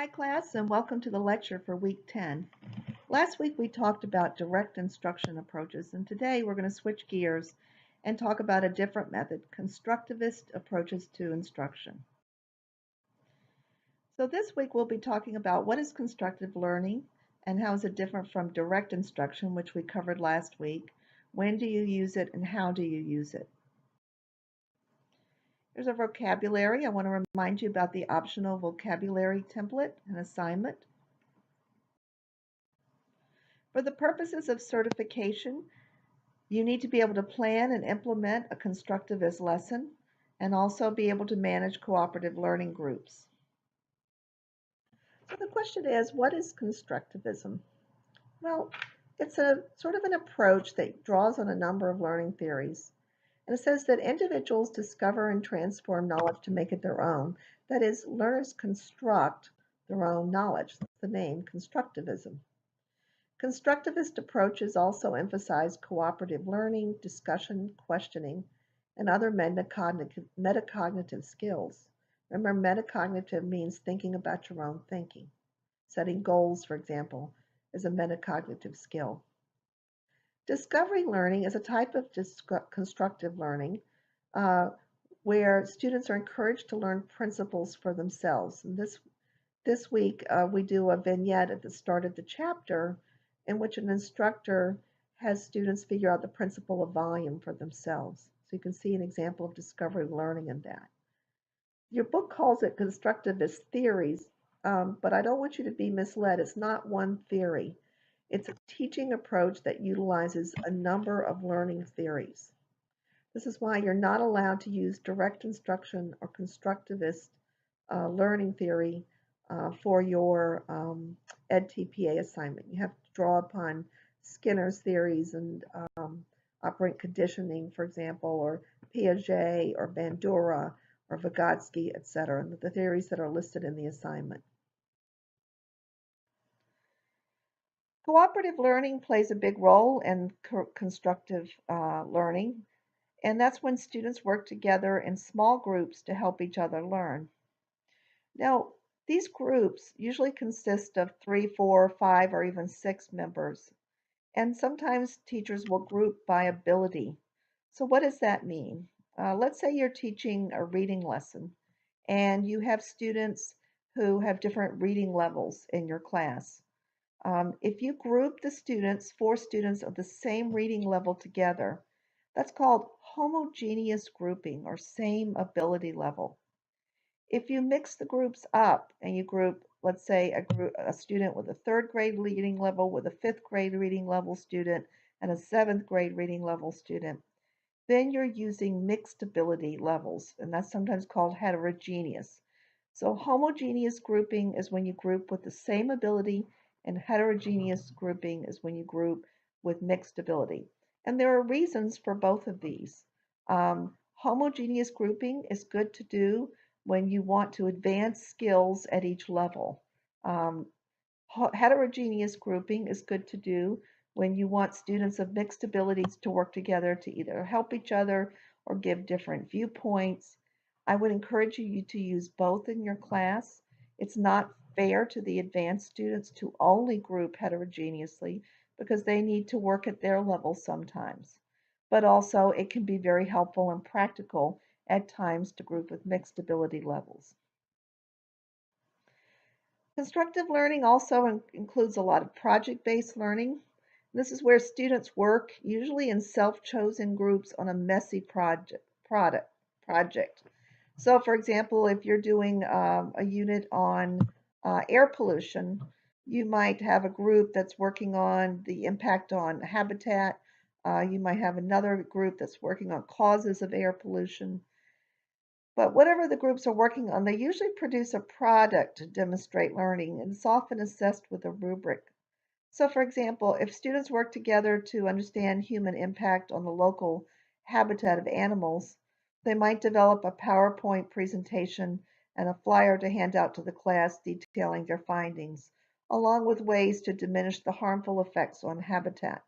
Hi class, and welcome to the lecture for week 10. Last week we talked about direct instruction approaches, and today we're going to switch gears and talk about a different method, constructivist approaches to instruction. So this week we'll be talking about what is constructive learning and how is it different from direct instruction, which we covered last week. When do you use it and how do you use it? Here's our vocabulary. I want to remind you about the optional vocabulary template and assignment. For the purposes of certification, you need to be able to plan and implement a constructivist lesson and also be able to manage cooperative learning groups. So the question is, what is constructivism? Well, it's a sort of an approach that draws on a number of learning theories. And it says that individuals discover and transform knowledge to make it their own. That is, learners construct their own knowledge. That's the name, constructivism. Constructivist approaches also emphasize cooperative learning, discussion, questioning, and other metacognitive skills. Remember, metacognitive means thinking about your own thinking. Setting goals, for example, is a metacognitive skill. Discovery learning is a type of constructive learning where students are encouraged to learn principles for themselves. And this week, we do a vignette at the start of the chapter in which an instructor has students figure out the principle of volume for themselves. So you can see an example of discovery learning in that. Your book calls it constructivist theories, but I don't want you to be misled. It's not one theory. It's a teaching approach that utilizes a number of learning theories. This is why you're not allowed to use direct instruction or constructivist learning theory for your EdTPA assignment. You have to draw upon Skinner's theories and operant conditioning, for example, or Piaget or Bandura or Vygotsky, etc., the theories that are listed in the assignment. Cooperative learning plays a big role in constructive learning, and that's when students work together in small groups to help each other learn. Now, these groups usually consist of 3, 4, 5, or even 6 members, and sometimes teachers will group by ability. So what does that mean? Let's say you're teaching a reading lesson, and you have students who have different reading levels in your class. If you group the students, 4 students of the same reading level together, that's called homogeneous grouping or same ability level. If you mix the groups up and you group, let's say, a student with a 3rd grade reading level with a 5th grade reading level student and a 7th grade reading level student, then you're using mixed ability levels, and that's sometimes called heterogeneous. So homogeneous grouping is when you group with the same ability, and heterogeneous grouping is when you group with mixed ability. And there are reasons for both of these. Homogeneous grouping is good to do when you want to advance skills at each level. Heterogeneous grouping is good to do when you want students of mixed abilities to work together to either help each other or give different viewpoints. I would encourage you to use both in your class. It's not fair to the advanced students to only group heterogeneously because they need to work at their level sometimes. But also it can be very helpful and practical at times to group with mixed ability levels. Constructive learning also includes a lot of project-based learning. This is where students work, usually in self-chosen groups, on a messy project. So, for example, if you're doing a unit on air pollution, you might have a group that's working on the impact on habitat. You might have another group that's working on causes of air pollution. But whatever the groups are working on, they usually produce a product to demonstrate learning, and it's often assessed with a rubric. So, for example, if students work together to understand human impact on the local habitat of animals, they might develop a PowerPoint presentation and a flyer to hand out to the class detailing their findings, along with ways to diminish the harmful effects on habitat.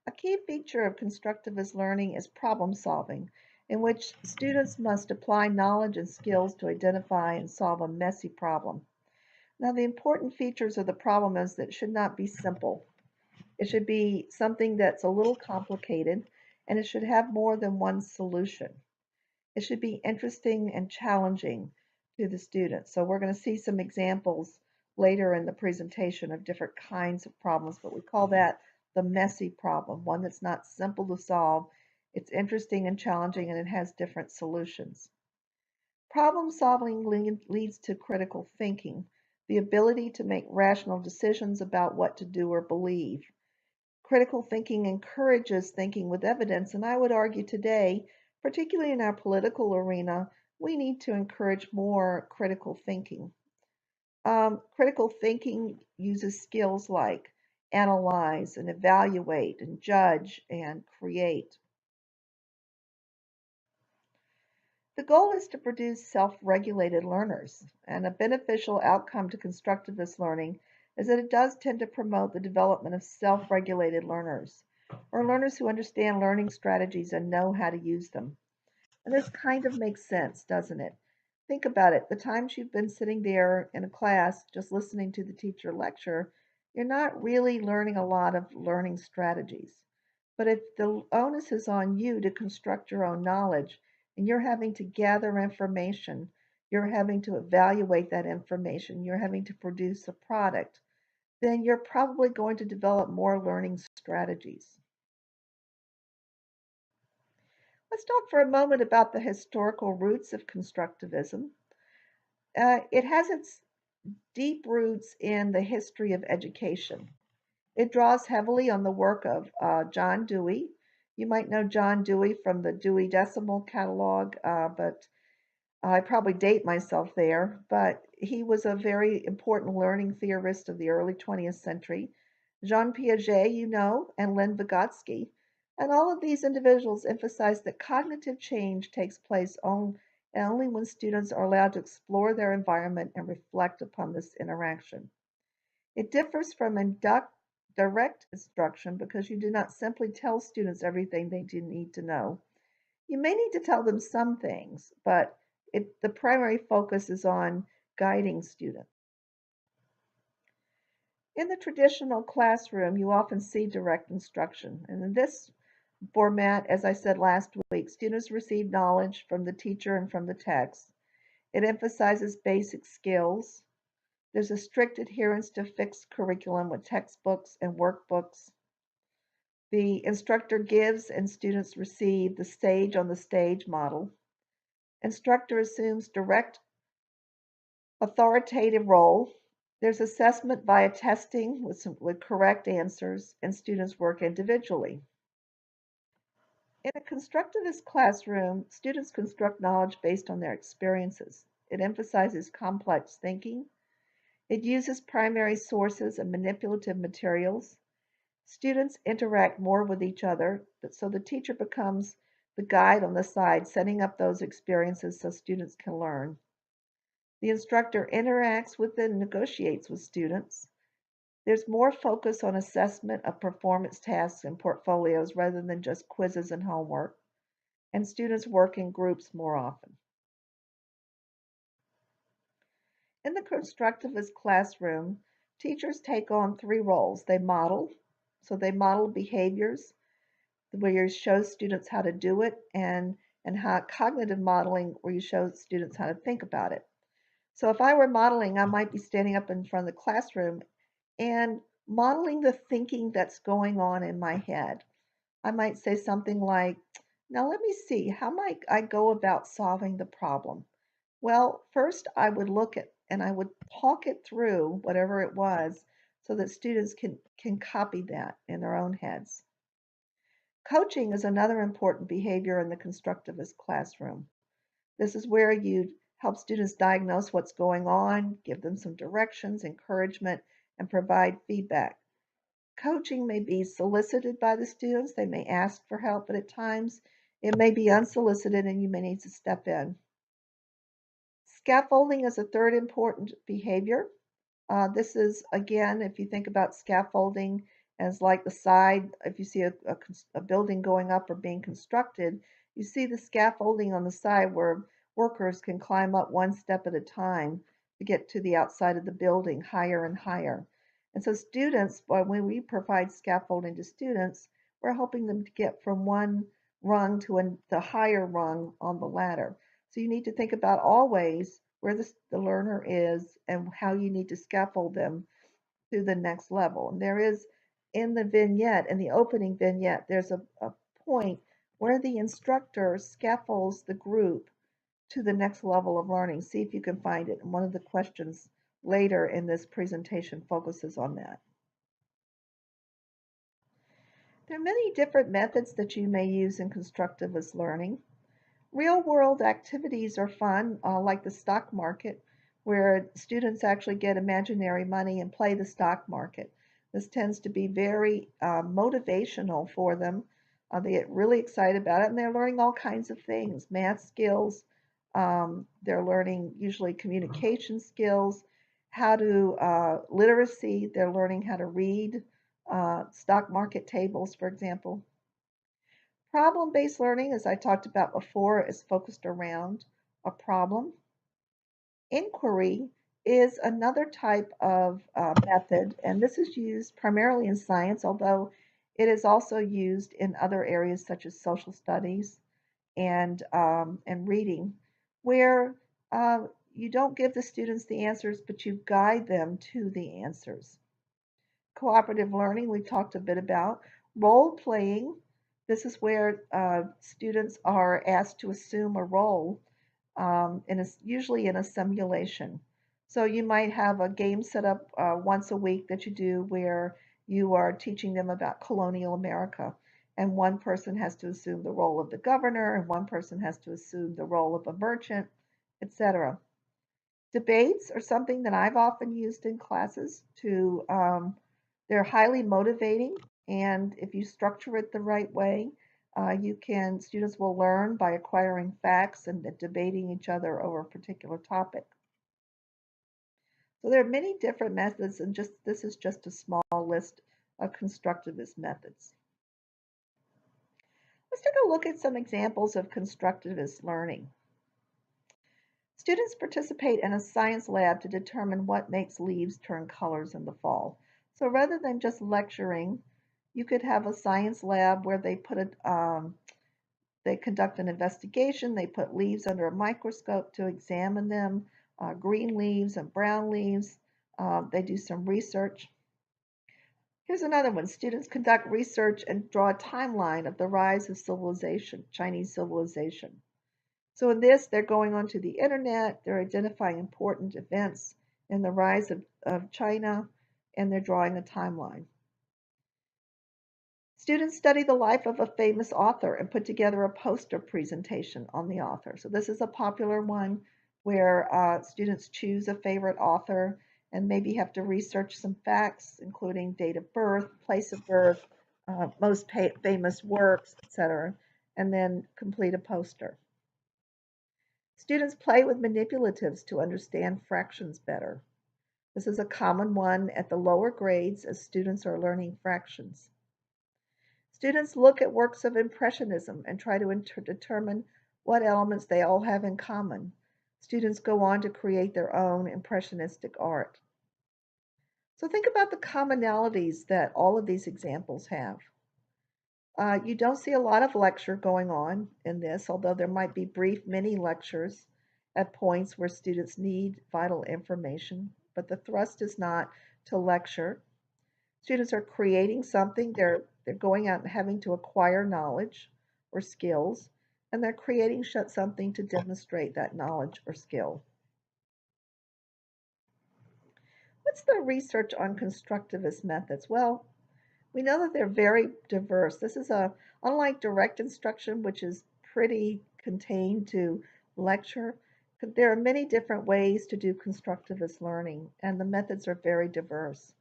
A key feature of constructivist learning is problem solving. in which students must apply knowledge and skills to identify and solve a messy problem. Now, the important features of the problem is that it should not be simple. It should be something that's a little complicated, and it should have more than one solution. It should be interesting and challenging to the students. So we're going to see some examples later in the presentation of different kinds of problems, but we call that the messy problem, one that's not simple to solve. It's interesting and challenging, and it has different solutions. Problem solving leads to critical thinking, the ability to make rational decisions about what to do or believe. Critical thinking encourages thinking with evidence, and I would argue today, particularly in our political arena, we need to encourage more critical thinking. Critical thinking uses skills like analyze and evaluate and judge and create. The goal is to produce self-regulated learners, and a beneficial outcome to constructivist learning is that it does tend to promote the development of self-regulated learners, or learners who understand learning strategies and know how to use them. And this kind of makes sense, doesn't it? Think about it. The times you've been sitting there in a class just listening to the teacher lecture, you're not really learning a lot of learning strategies. But if the onus is on you to construct your own knowledge and you're having to gather information, you're having to evaluate that information, you're having to produce a product, then you're probably going to develop more learning strategies. Let's talk for a moment about the historical roots of constructivism. It has its deep roots in the history of education. It draws heavily on the work of John Dewey. You might know John Dewey from the Dewey Decimal Catalog, but I probably date myself there. But he was a very important learning theorist of the early 20th century. Jean Piaget, you know, and Len Vygotsky. And all of these individuals emphasize that cognitive change takes place only when students are allowed to explore their environment and reflect upon this interaction. It differs from direct instruction because you do not simply tell students everything they do need to know. You may need to tell them some things, but the primary focus is on guiding students. In the traditional classroom, you often see direct instruction. And in this format, as I said last week, students receive knowledge from the teacher and from the text. It emphasizes basic skills. There's a strict adherence to fixed curriculum with textbooks and workbooks. The instructor gives and students receive the stage on the stage model. Instructor assumes direct authoritative role. There's assessment via testing with correct answers, and students work individually. In a constructivist classroom, students construct knowledge based on their experiences. It emphasizes complex thinking. It uses primary sources and manipulative materials. Students interact more with each other, so the teacher becomes the guide on the side, setting up those experiences so students can learn. The instructor interacts with and negotiates with students. There's more focus on assessment of performance tasks and portfolios rather than just quizzes and homework, and students work in groups more often. In the constructivist classroom, teachers take on three roles. They model, so they model behaviors where you show students how to do it, and how cognitive modeling where you show students how to think about it. So if I were modeling, I might be standing up in front of the classroom and modeling the thinking that's going on in my head. I might say something like, now let me see, how might I go about solving the problem? Well, first I would look at and I would talk it through, whatever it was, so that students can copy that in their own heads. Coaching is another important behavior in the constructivist classroom. This is where you help students diagnose what's going on, give them some directions, encouragement, and provide feedback. Coaching may be solicited by the students, they may ask for help, but at times it may be unsolicited and you may need to step in. Scaffolding is a third important behavior. This is, again, if you think about scaffolding as like the side, if you see a building going up or being constructed, You see the scaffolding on the side where workers can climb up one step at a time to get to the outside of the building higher and higher. And so students, when we provide scaffolding to students, we're helping them to get from one rung to the higher rung on the ladder. So you need to think about always where the learner is and how you need to scaffold them to the next level. And there is in the vignette, in the opening vignette, there's a point where the instructor scaffolds the group to the next level of learning. See if you can find it. And one of the questions later in this presentation focuses on that. There are many different methods that you may use in constructivist learning. Real world activities are fun, like the stock market, where students actually get imaginary money and play the stock market. This tends to be very motivational for them. They get really excited about it, and they're learning all kinds of things, math skills. They're learning usually communication skills, how to literacy. They're learning how to read stock market tables, for example. Problem-based learning, as I talked about before, is focused around a problem. Inquiry is another type of method, and this is used primarily in science, although it is also used in other areas such as social studies and reading, where you don't give the students the answers, but you guide them to the answers. Cooperative learning, we talked a bit about. Role playing, this is where students are asked to assume a role, usually in a simulation. So you might have a game set up once a week that you do where you are teaching them about colonial America. And one person has to assume the role of the governor, and one person has to assume the role of a merchant, etc. Debates are something that I've often used in classes to they're highly motivating, and if you structure it the right way, students will learn by acquiring facts and debating each other over a particular topic. So there are many different methods, and this is just a small list of constructivist methods. Let's take a look at some examples of constructivist learning. Students participate in a science lab to determine what makes leaves turn colors in the fall. So rather than just lecturing, you could have a science lab where they conduct an investigation. They put leaves under a microscope to examine them, green leaves and brown leaves. They do some research. Here's another one. Students conduct research and draw a timeline of the rise of civilization, Chinese civilization. So in this, they're going onto the internet, they're identifying important events in the rise of China, and they're drawing a timeline. Students study the life of a famous author and put together a poster presentation on the author. So this is a popular one where students choose a favorite author and maybe have to research some facts, including date of birth, place of birth, most famous works, etc., and then complete a poster. Students play with manipulatives to understand fractions better. This is a common one at the lower grades as students are learning fractions. Students look at works of Impressionism and try to determine what elements they all have in common. Students go on to create their own impressionistic art. So think about the commonalities that all of these examples have. You don't see a lot of lecture going on in this, although there might be brief mini lectures at points where students need vital information, but the thrust is not to lecture. Students are creating something, they're going out and having to acquire knowledge or skills, and they're creating something to demonstrate that knowledge or skill. What's the research on constructivist methods? Well, we know that they're very diverse. This is unlike direct instruction, which is pretty contained to lecture. There are many different ways to do constructivist learning, and the methods are very diverse.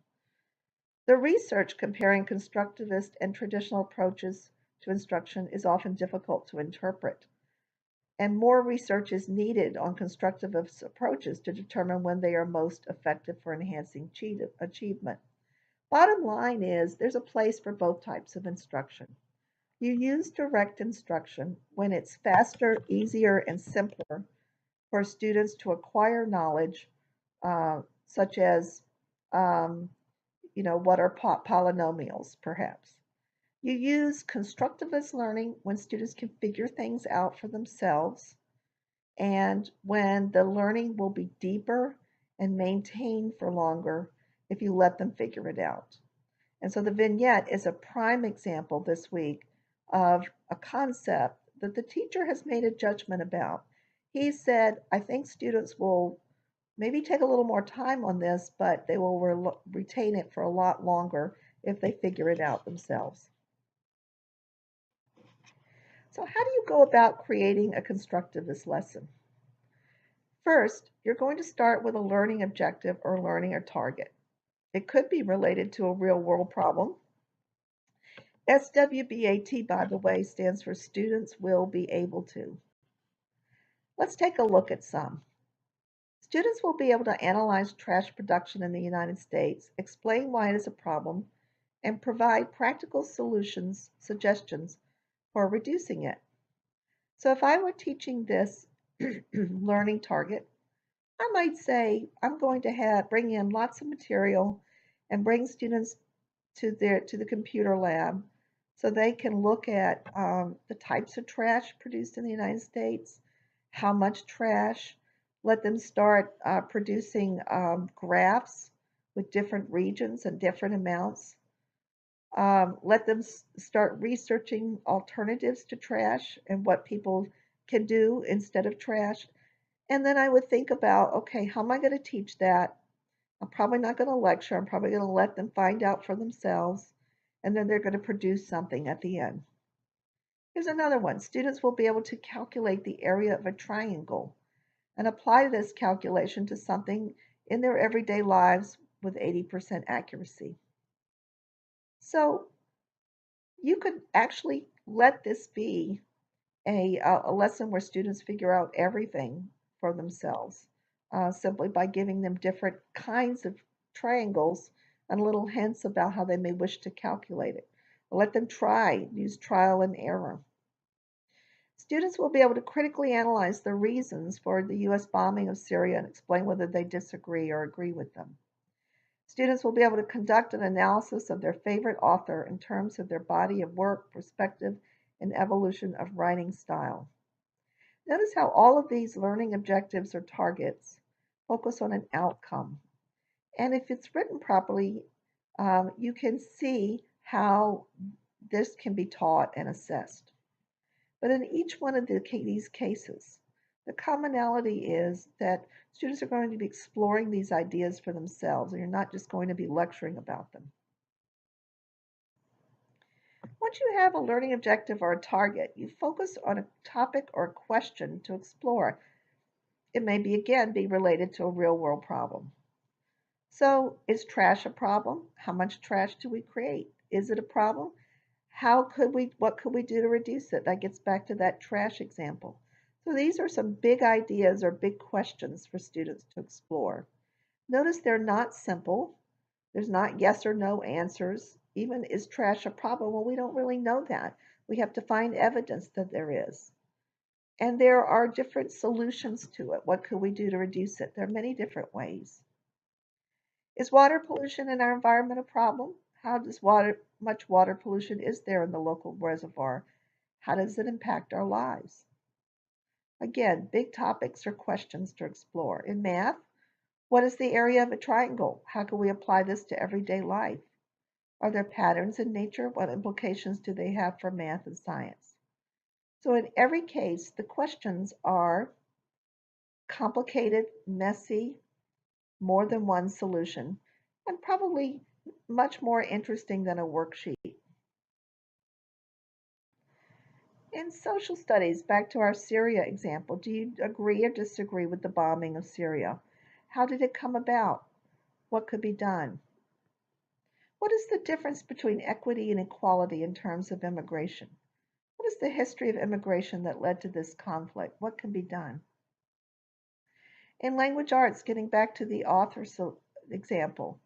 The research comparing constructivist and traditional approaches to instruction is often difficult to interpret, and more research is needed on constructivist approaches to determine when they are most effective for enhancing achievement. Bottom line is there's a place for both types of instruction. You use direct instruction when it's faster, easier, and simpler for students to acquire knowledge, such as, um, what are polynomials, perhaps. You use constructivist learning when students can figure things out for themselves and when the learning will be deeper and maintained for longer if you let them figure it out. And so the vignette is a prime example this week of a concept that the teacher has made a judgment about. He said, I think students will maybe take a little more time on this, but they will retain it for a lot longer if they figure it out themselves. So how do you go about creating a constructivist lesson? First, you're going to start with a learning objective or learning or target. It could be related to a real world problem. SWBAT, by the way, stands for Students Will Be Able to. Let's take a look at some. Students will be able to analyze trash production in the United States, explain why it is a problem, and provide practical suggestions for reducing it. So if I were teaching this learning target, I might say I'm going to bring in lots of material and bring students to the computer lab so they can look at the types of trash produced in the United States, how much trash. Let them start producing graphs with different regions and different amounts. Let them start researching alternatives to trash and what people can do instead of trash. And then I would think about, okay, how am I going to teach that? I'm probably not going to lecture. I'm probably going to let them find out for themselves. And then they're going to produce something at the end. Here's another one. Students will be able to calculate the area of a triangle and apply this calculation to something in their everyday lives with 80% accuracy. So you could actually let this be a lesson where students figure out everything for themselves simply by giving them different kinds of triangles and little hints about how they may wish to calculate it. Let them use trial and error. Students will be able to critically analyze the reasons for the U.S. bombing of Syria and explain whether they disagree or agree with them. Students will be able to conduct an analysis of their favorite author in terms of their body of work, perspective, and evolution of writing style. Notice how all of these learning objectives or targets focus on an outcome. And if it's written properly, you can see how this can be taught and assessed. But in each one of these cases, the commonality is that students are going to be exploring these ideas for themselves, and you're not just going to be lecturing about them. Once you have a learning objective or a target, you focus on a topic or a question to explore. It may be related to a real world problem. So, is trash a problem? How much trash do we create? Is it a problem? What could we do to reduce it? That gets back to that trash example. So these are some big ideas or big questions for students to explore. Notice they're not simple. There's not yes or no answers. Even is trash a problem? Well, we don't really know that. We have to find evidence that there is. And there are different solutions to it. What could we do to reduce it? There are many different ways. Is water pollution in our environment a problem? Much water pollution is there in the local reservoir? How does it impact our lives? Again, big topics or questions to explore. In math, what is the area of a triangle? How can we apply this to everyday life? Are there patterns in nature? What implications do they have for math and science? So in every case, the questions are complicated, messy, more than one solution, and probably much more interesting than a worksheet. In social studies, back to our Syria example, do you agree or disagree with the bombing of Syria? How did it come about? What could be done? What is the difference between equity and equality in terms of immigration? What is the history of immigration that led to this conflict? What can be done? In language arts, getting back to the author example,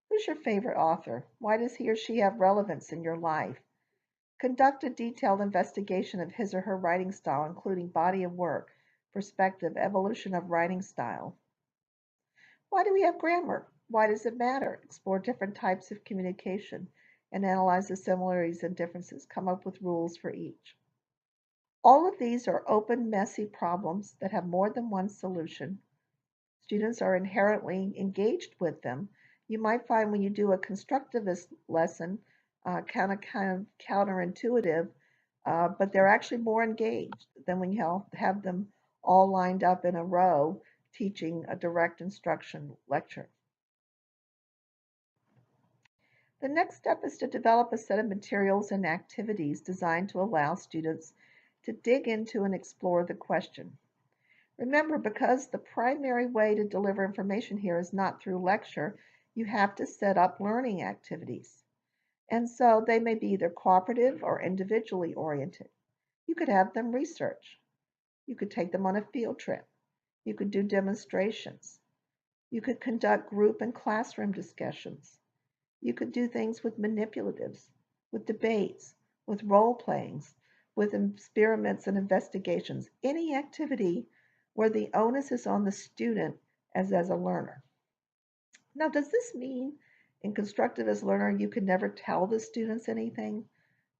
who's your favorite author? Why does he or she have relevance in your life? Conduct a detailed investigation of his or her writing style, including body of work, perspective, evolution of writing style. Why do we have grammar? Why does it matter? Explore different types of communication and analyze the similarities and differences. Come up with rules for each. All of these are open, messy problems that have more than one solution. Students are inherently engaged with them. You might find when you do a constructivist lesson, kind of counterintuitive, but they're actually more engaged than when you have them all lined up in a row teaching a direct instruction lecture. The next step is to develop a set of materials and activities designed to allow students to dig into and explore the question. Remember, because the primary way to deliver information here is not through lecture, you have to set up learning activities. And so they may be either cooperative or individually oriented. You could have them research. You could take them on a field trip. You could do demonstrations. You could conduct group and classroom discussions. You could do things with manipulatives, with debates, with role playings, with experiments and investigations, any activity where the onus is on the student as a learner. Now, does this mean in Constructivist Learner you can never tell the students anything?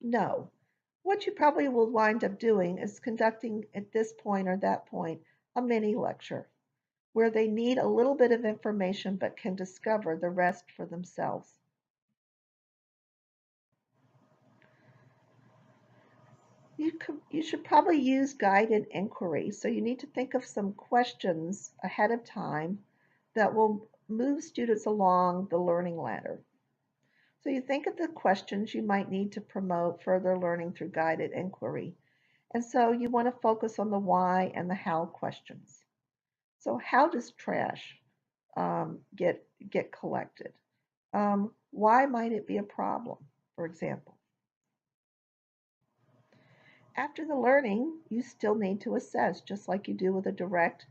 No. What you probably will wind up doing is conducting at this point or that point a mini lecture where they need a little bit of information but can discover the rest for themselves. You should probably use guided inquiry. So you need to think of some questions ahead of time that will move students along the learning ladder. So you think of the questions you might need to promote further learning through guided inquiry. And so you want to focus on the why and the how questions. So how does trash get collected? Why might it be a problem, for example? After the learning, you still need to assess, just like you do with a direct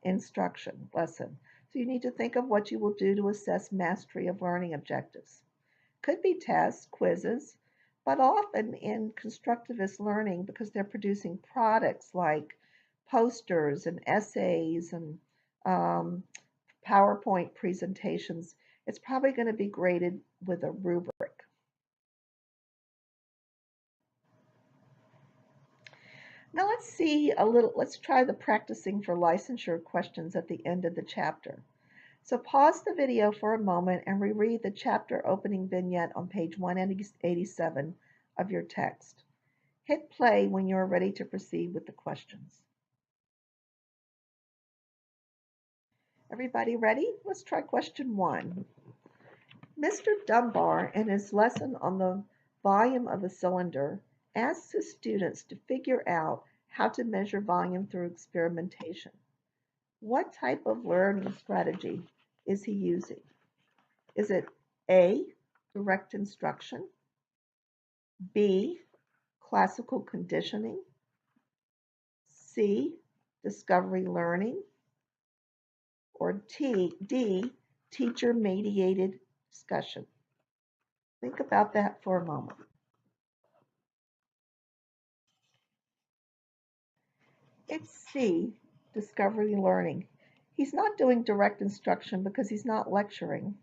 instruction lesson. So you need to think of what you will do to assess mastery of learning objectives. Could be tests, quizzes, but often in constructivist learning, because they're producing products like posters and essays and PowerPoint presentations, it's probably going to be graded with a rubric. Now let's try the practicing for licensure questions at the end of the chapter. So pause the video for a moment and reread the chapter opening vignette on page 187 of your text. Hit play when you are ready to proceed with the questions. Everybody ready? Let's try question 1. Mr. Dunbar, in his lesson on the volume of a cylinder, asks his students to figure out how to measure volume through experimentation. What type of learning strategy is he using? Is it A, direct instruction, B, classical conditioning, C, discovery learning, or D, teacher-mediated discussion? Think about that for a moment. It's C, discovery learning. He's not doing direct instruction because he's not lecturing.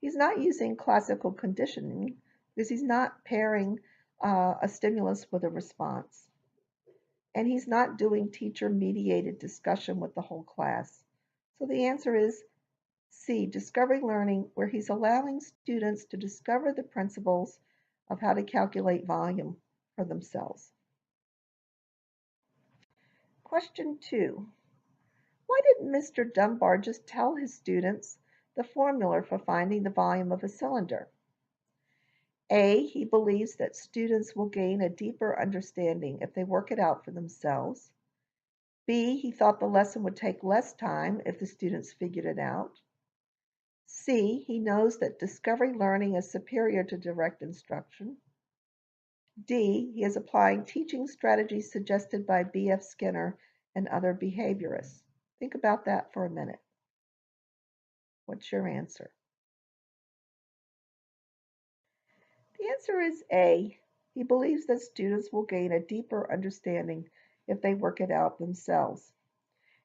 He's not using classical conditioning because he's not pairing a stimulus with a response. And he's not doing teacher-mediated discussion with the whole class. So the answer is C, discovery learning, where he's allowing students to discover the principles of how to calculate volume for themselves. Question 2. Why didn't Mr. Dunbar just tell his students the formula for finding the volume of a cylinder? A, he believes that students will gain a deeper understanding if they work it out for themselves. B, he thought the lesson would take less time if the students figured it out. C, he knows that discovery learning is superior to direct instruction. D, he is applying teaching strategies suggested by B.F. Skinner and other behaviorists. Think about that for a minute. What's your answer? The answer is A. He believes that students will gain a deeper understanding if they work it out themselves.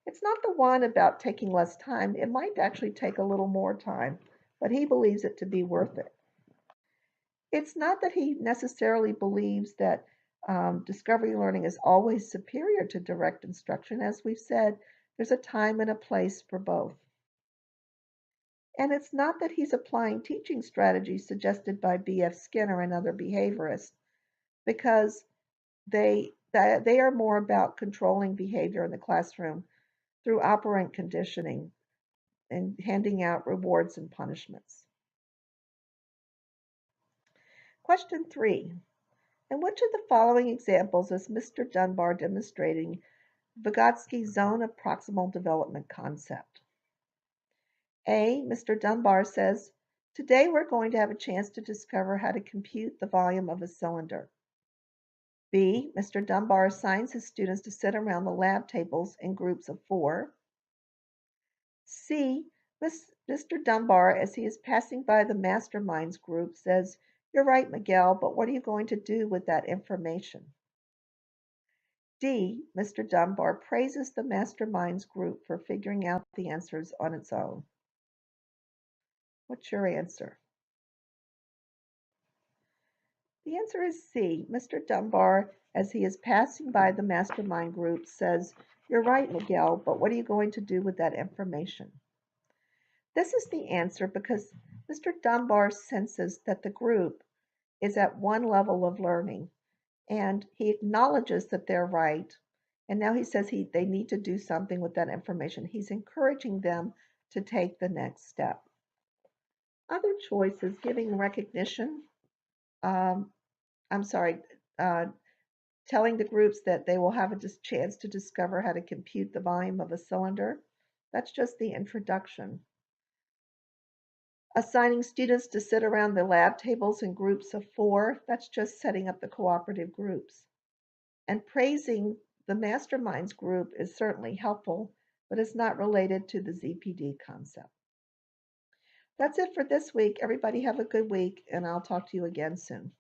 It's not the one about taking less time. It might actually take a little more time, but he believes it to be worth it. It's not that he necessarily believes that discovery learning is always superior to direct instruction. As we've said, there's a time and a place for both. And it's not that he's applying teaching strategies suggested by B.F. Skinner and other behaviorists, because they are more about controlling behavior in the classroom through operant conditioning and handing out rewards and punishments. Question 3. In which of the following examples is Mr. Dunbar demonstrating Vygotsky's zone of proximal development concept? A. Mr. Dunbar says, today we're going to have a chance to discover how to compute the volume of a cylinder. B. Mr. Dunbar assigns his students to sit around the lab tables in groups of 4. C. Mr. Dunbar, as he is passing by the masterminds group, says, you're right, Miguel, but what are you going to do with that information? D. Mr. Dunbar praises the masterminds group for figuring out the answers on its own. What's your answer? The answer is C. Mr. Dunbar, as he is passing by the mastermind group, says, you're right, Miguel, but what are you going to do with that information? This is the answer because Mr. Dunbar senses that the group is at one level of learning, and he acknowledges that they're right, and now he says they need to do something with that information. He's encouraging them to take the next step. Other choices: giving recognition, um, telling the groups that they will have a chance to discover how to compute the volume of a cylinder. That's just the introduction. Assigning students to sit around the lab tables in groups of 4, that's just setting up the cooperative groups. And praising the masterminds group is certainly helpful, but it's not related to the ZPD concept. That's it for this week. Everybody have a good week, and I'll talk to you again soon.